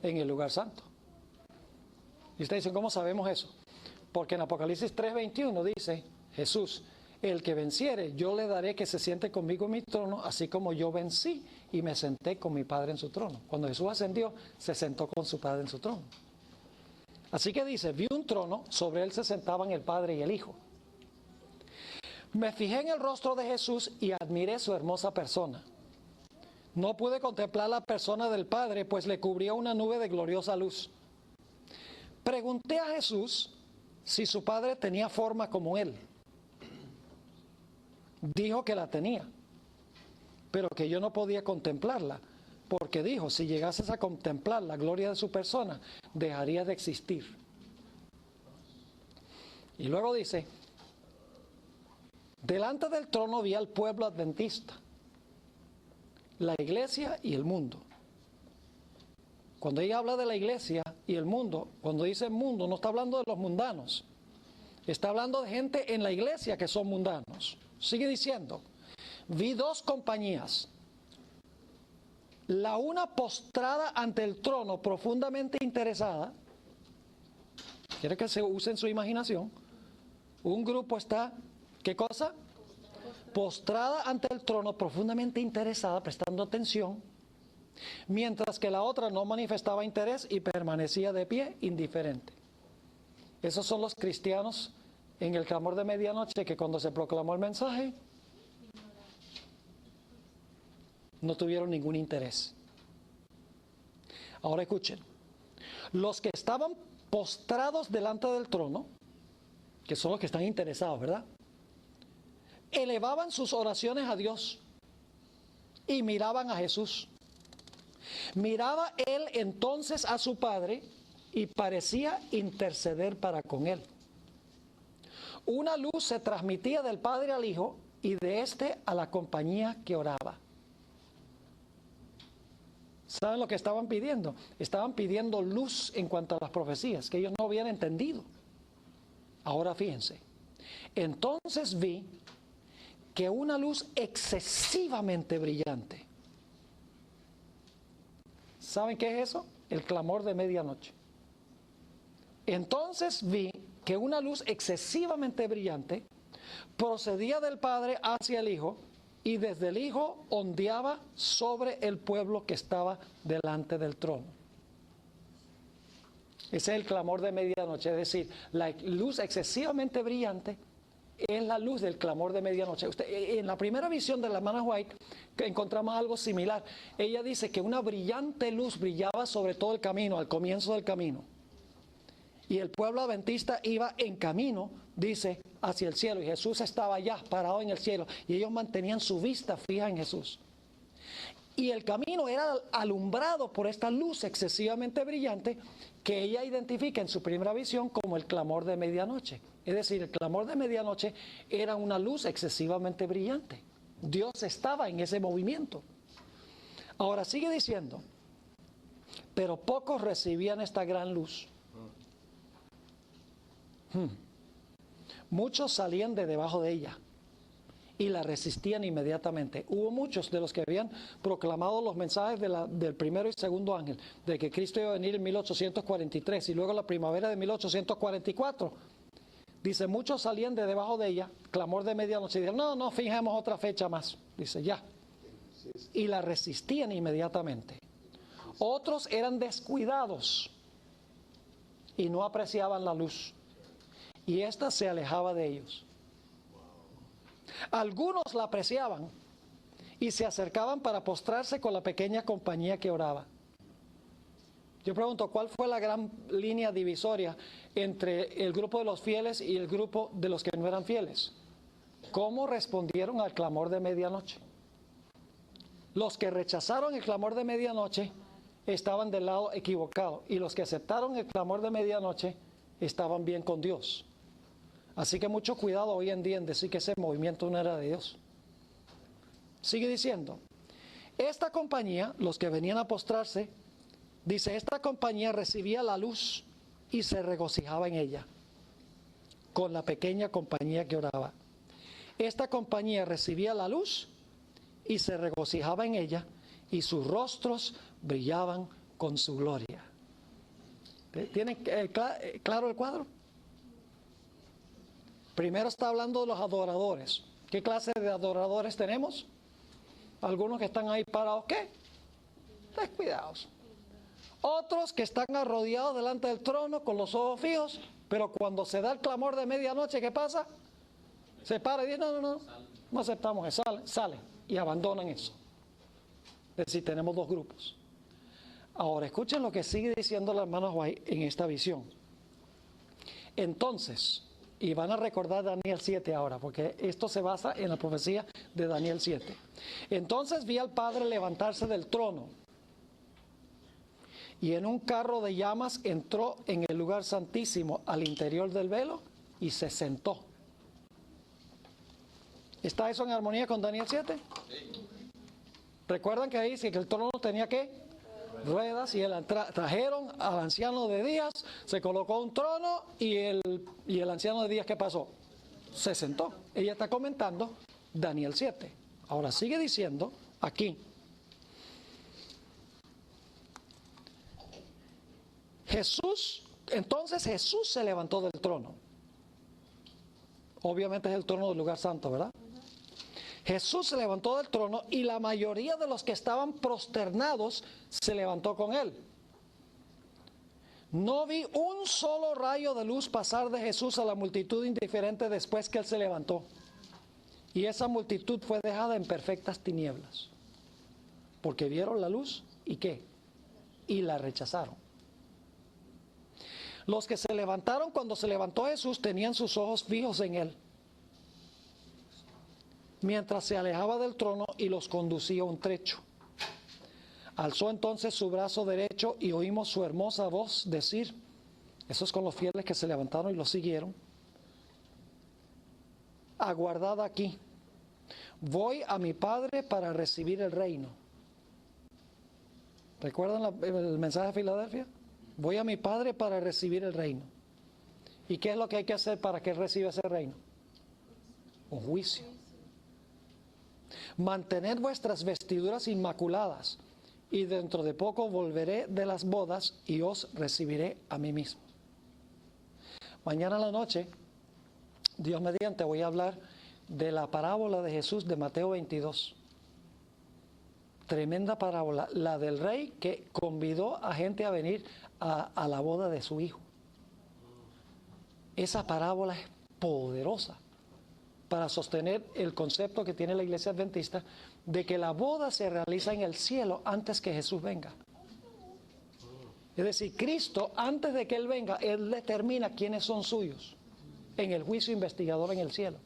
En el lugar santo. Y ustedes dicen, ¿cómo sabemos eso? Porque en Apocalipsis 3:21 dice, Jesús, el que venciere, yo le daré que se siente conmigo en mi trono, así como yo vencí y me senté con mi Padre en su trono. Cuando Jesús ascendió, se sentó con su Padre en su trono. Así que dice, vi un trono, sobre él se sentaban el Padre y el Hijo. Me fijé en el rostro de Jesús y admiré su hermosa persona. No pude contemplar la persona del Padre, pues le cubría una nube de gloriosa luz. Pregunté a Jesús si su Padre tenía forma como él. Dijo que la tenía, pero que yo no podía contemplarla, porque dijo, si llegases a contemplar la gloria de su persona, dejaría de existir. Y luego dice, delante del trono vi al pueblo adventista, la iglesia y el mundo. Cuando ella habla de la iglesia y el mundo, cuando dice mundo, no está hablando de los mundanos. Está hablando de gente en la iglesia que son mundanos. Sigue diciendo, vi dos compañías. La una postrada ante el trono, profundamente interesada. Quiere que se use en su imaginación. Un grupo está, ¿qué cosa? Postrada ante el trono, profundamente interesada, prestando atención. Mientras que la otra no manifestaba interés y permanecía de pie, indiferente. Esos son los cristianos en el clamor de medianoche que cuando se proclamó el mensaje no tuvieron ningún interés. Ahora escuchen, los que estaban postrados delante del trono, que son los que están interesados, ¿verdad?, elevaban sus oraciones a Dios y miraban a Jesús. Miraba él entonces a su Padre y parecía interceder para con él. Una luz se transmitía del Padre al Hijo y de éste a la compañía que oraba. ¿Saben lo que estaban pidiendo? Estaban pidiendo luz en cuanto a las profecías, que ellos no habían entendido. Ahora fíjense. Entonces vi que una luz excesivamente brillante. ¿Saben qué es eso? El clamor de medianoche. Entonces vi que una luz excesivamente brillante procedía del Padre hacia el Hijo y desde el Hijo ondeaba sobre el pueblo que estaba delante del trono. Ese es el clamor de medianoche, es decir, la luz excesivamente brillante es la luz del clamor de medianoche. En la primera visión de la hermana White encontramos algo similar. Ella dice que una brillante luz brillaba sobre todo el camino, al comienzo del camino. Y el pueblo adventista iba en camino, dice, hacia el cielo. Y Jesús estaba allá, parado en el cielo. Y ellos mantenían su vista fija en Jesús. Y el camino era alumbrado por esta luz excesivamente brillante que ella identifica en su primera visión como el clamor de medianoche. Es decir, el clamor de medianoche era una luz excesivamente brillante. Dios estaba en ese movimiento. Ahora sigue diciendo, pero pocos recibían esta gran luz. Muchos salían de debajo de ella y la resistían inmediatamente. Hubo muchos de los que habían proclamado los mensajes del primero y segundo ángel, de que Cristo iba a venir en 1843 y luego la primavera de 1844. Dice, muchos salían de debajo de ella, clamor de medianoche, y dijeron, no, fijemos otra fecha más. Dice, ya. Y la resistían inmediatamente. Otros eran descuidados y no apreciaban la luz. Y ésta se alejaba de ellos. Algunos la apreciaban y se acercaban para postrarse con la pequeña compañía que oraba. Yo pregunto, ¿cuál fue la gran línea divisoria entre el grupo de los fieles y el grupo de los que no eran fieles? ¿Cómo respondieron al clamor de medianoche? Los que rechazaron el clamor de medianoche estaban del lado equivocado y los que aceptaron el clamor de medianoche estaban bien con Dios. Así que mucho cuidado hoy en día en decir que ese movimiento no era de Dios. Sigue diciendo, esta compañía, los que venían a postrarse, dice, esta compañía recibía la luz y se regocijaba en ella, con la pequeña compañía que oraba. Esta compañía recibía la luz y se regocijaba en ella, y sus rostros brillaban con su gloria. ¿Tienen claro el cuadro? Primero está hablando de los adoradores. ¿Qué clase de adoradores tenemos? Algunos que están ahí parados, ¿qué? Descuidados. Otros que están arrodillados delante del trono con los ojos fijos, pero cuando se da el clamor de medianoche, ¿qué pasa? Se para y dice, no aceptamos, salen y abandonan eso. Es decir, tenemos dos grupos. Ahora, escuchen lo que sigue diciendo la hermana White en esta visión. Entonces, y van a recordar Daniel 7 ahora, porque esto se basa en la profecía de Daniel 7. Entonces vi al Padre levantarse del trono, y en un carro de llamas entró en el lugar santísimo al interior del velo y se sentó. ¿Está eso en armonía con Daniel 7? ¿Recuerdan que ahí dice que el trono tenía qué? Ruedas, y trajeron al anciano de días, se colocó un trono y el anciano de días, ¿qué pasó? Se sentó. Ella está comentando Daniel 7. Ahora sigue diciendo aquí, entonces Jesús se levantó del trono. Obviamente es el trono del lugar santo, ¿verdad? Jesús se levantó del trono y la mayoría de los que estaban prosternados se levantó con él. No vi un solo rayo de luz pasar de Jesús a la multitud indiferente después que Él se levantó. Y esa multitud fue dejada en perfectas tinieblas. Porque vieron la luz y ¿qué? Y la rechazaron. Los que se levantaron cuando se levantó Jesús tenían sus ojos fijos en Él, mientras se alejaba del trono y los conducía un trecho. Alzó entonces su brazo derecho y oímos su hermosa voz decir, eso es con los fieles que se levantaron y lo siguieron, aguardad aquí, voy a mi Padre para recibir el reino. ¿Recuerdan el mensaje de Filadelfia? Voy a mi Padre para recibir el reino. ¿Y qué es lo que hay que hacer para que Él reciba ese reino? Un juicio. Mantened vuestras vestiduras inmaculadas, y dentro de poco volveré de las bodas y os recibiré a mí mismo. Mañana a la noche, Dios mediante, voy a hablar de la parábola de Jesús de Mateo 22. Tremenda parábola, la del rey que convidó a gente a venir a la boda de su hijo. Esa parábola es poderosa para sostener el concepto que tiene la iglesia adventista de que la boda se realiza en el cielo antes que Jesús venga. Es decir, Cristo, antes de que Él venga, Él determina quiénes son suyos en el juicio investigador en el cielo.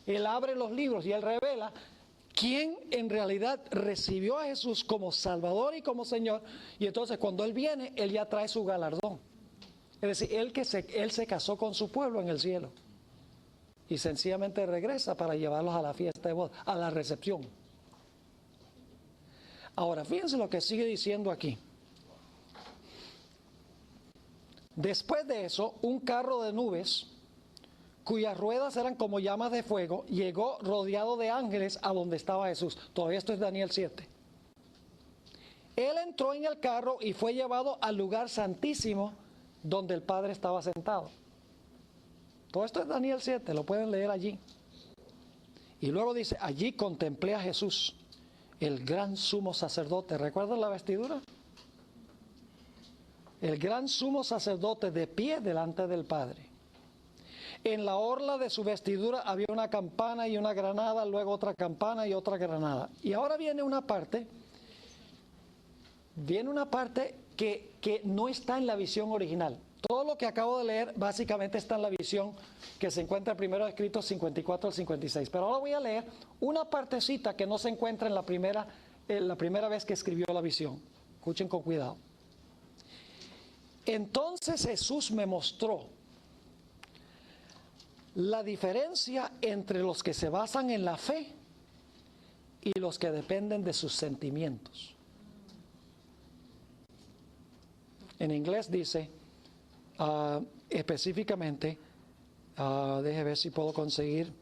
Él abre los libros y Él revela quién en realidad recibió a Jesús como Salvador y como Señor, y entonces cuando Él viene, Él ya trae su galardón. Es decir, Él se casó con su pueblo en el cielo y sencillamente regresa para llevarlos a la fiesta de boda, a la recepción. Ahora, fíjense lo que sigue diciendo aquí. Después de eso, un carro de nubes, cuyas ruedas eran como llamas de fuego, llegó rodeado de ángeles a donde estaba Jesús. Todavía esto es Daniel 7. Él entró en el carro y fue llevado al lugar santísimo donde el Padre estaba sentado. Todo esto es Daniel 7, lo pueden leer allí. Y luego dice, allí contemplé a Jesús, el gran sumo sacerdote. ¿Recuerdan la vestidura? El gran sumo sacerdote de pie delante del Padre. En la orla de su vestidura había una campana y una granada, luego otra campana y otra granada. Y ahora viene una parte que no está en la visión original. Todo lo que acabo de leer básicamente está en la visión que se encuentra en 1 Escritos 54 al 56. Pero ahora voy a leer una partecita que no se encuentra en la primera vez que escribió la visión. Escuchen con cuidado. Entonces Jesús me mostró la diferencia entre los que se basan en la fe y los que dependen de sus sentimientos. En inglés dice específicamente, déjeme ver si puedo conseguir.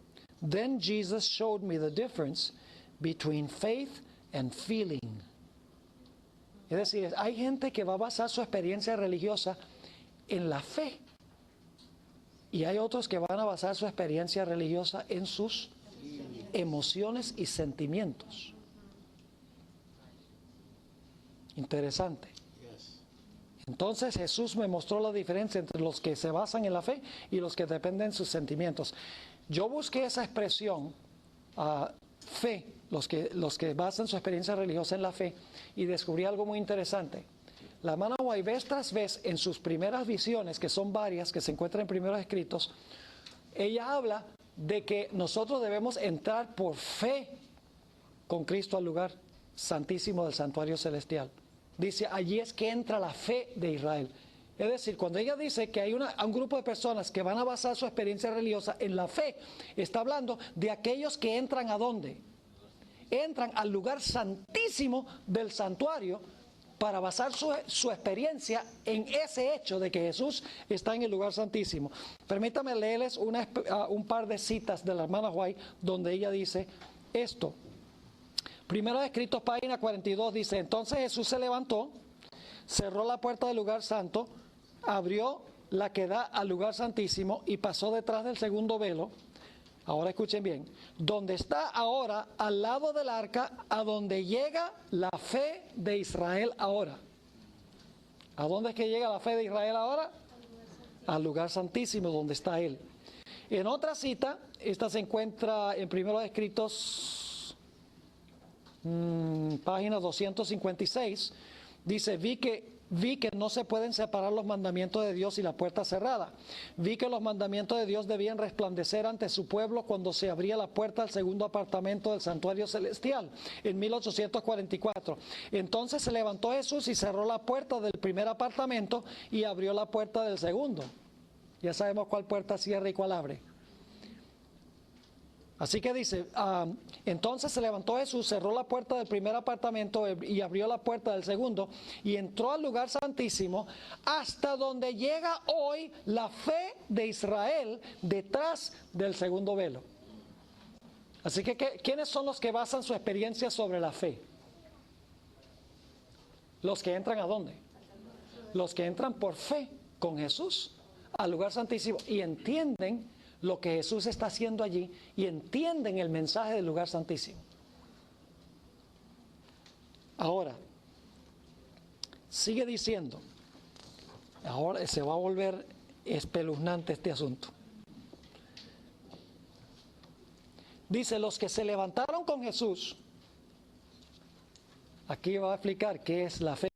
Then Jesus showed me the difference between faith and feeling. Es decir, hay gente que va a basar su experiencia religiosa en la fe y hay otros que van a basar su experiencia religiosa en sus emociones y sentimientos. Interesante. Entonces Jesús me mostró la diferencia entre los que se basan en la fe y los que dependen de sus sentimientos. Yo busqué esa expresión, fe, los que basan su experiencia religiosa en la fe, y descubrí algo muy interesante. La hermana White, vez tras vez, en sus primeras visiones, que son varias, que se encuentran en primeros escritos, ella habla de que nosotros debemos entrar por fe con Cristo al lugar santísimo del santuario celestial. Dice, allí es que entra la fe de Israel. Es decir, cuando ella dice que hay un grupo de personas que van a basar su experiencia religiosa en la fe, está hablando de aquellos que entran ¿a dónde? Entran al lugar santísimo del santuario para basar su experiencia en ese hecho de que Jesús está en el lugar santísimo. Permítame leerles un par de citas de la hermana White donde ella dice esto. Primero Escritos, página 42, dice, entonces Jesús se levantó, cerró la puerta del lugar santo, abrió la que da al lugar santísimo y pasó detrás del segundo velo. Ahora escuchen bien, donde está ahora al lado del arca, a donde llega la fe de Israel ahora. ¿A dónde es que llega la fe de Israel ahora? Al lugar santísimo donde está Él. En otra cita, esta se encuentra en Primeros Escritos, página 256, dice, vi que no se pueden separar los mandamientos de Dios y la puerta cerrada. Vi que los mandamientos de Dios debían resplandecer ante su pueblo cuando se abría la puerta al segundo apartamento del santuario celestial, en 1844. Entonces se levantó Jesús y cerró la puerta del primer apartamento y abrió la puerta del segundo. Ya sabemos cuál puerta cierra y cuál abre. Así que dice, entonces se levantó Jesús, cerró la puerta del primer apartamento y abrió la puerta del segundo y entró al lugar santísimo hasta donde llega hoy la fe de Israel detrás del segundo velo. Así que, ¿quiénes son los que basan su experiencia sobre la fe? Los que entran ¿a dónde? Los que entran por fe con Jesús al lugar santísimo y entienden lo que Jesús está haciendo allí y entienden el mensaje del lugar santísimo. Ahora, sigue diciendo, ahora se va a volver espeluznante este asunto. Dice, los que se levantaron con Jesús, aquí va a explicar qué es la fe